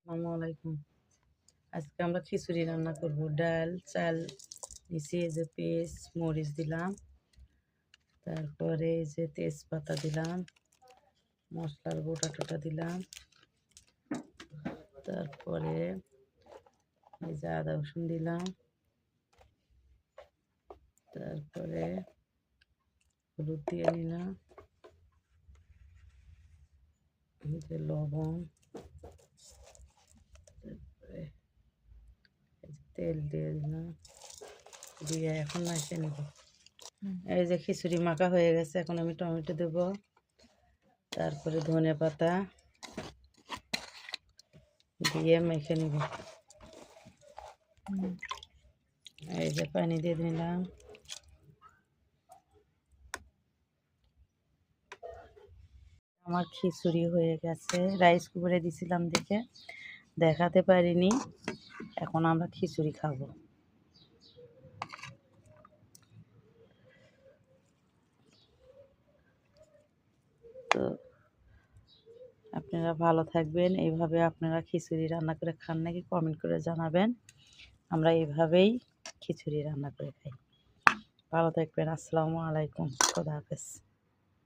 আসসালামু আলাইকুম। আজকে আমরা খিচুড়ি রান্না করব। ডাল চাল নিচে এই যে পেঁয়াজ মরিচ দিলাম, তারপরে এই যে তেজপাতা দিলাম, মশলার গোটা টোটা দিলাম, তারপরে এই যে আদা রসুন দিলাম, তারপরে হলুদ দিয়ে নিলাম, এই যে লবণ, তারপরে এই যে তেল দিয়ে দিলাম, দিয়ে এখন মাখিয়ে নেব। এই যে খিচুড়ি মাখা হয়ে গেছে, এখন আমি টমেটো দেব, তারপরে ধনে পাতা দিয়ে মেখে নিব। এই যে পানি দিয়ে দিলাম, আমার খিচুড়ি হয়ে গেছে। রাইস কুকারে দিছিলাম দেখে দেখাতে পারিনি। এখন আমরা খিচুড়ি খাবো। তো আপনারা ভালো থাকবেন। এইভাবে আপনারা খিচুড়ি রান্না করে খান নাকি কমেন্ট করে জানাবেন। আমরা এইভাবেই খিচুড়ি রান্না করে খাই। ভালো থাকবেন। আসসালামু আলাইকুম। খোদা হাফেজ।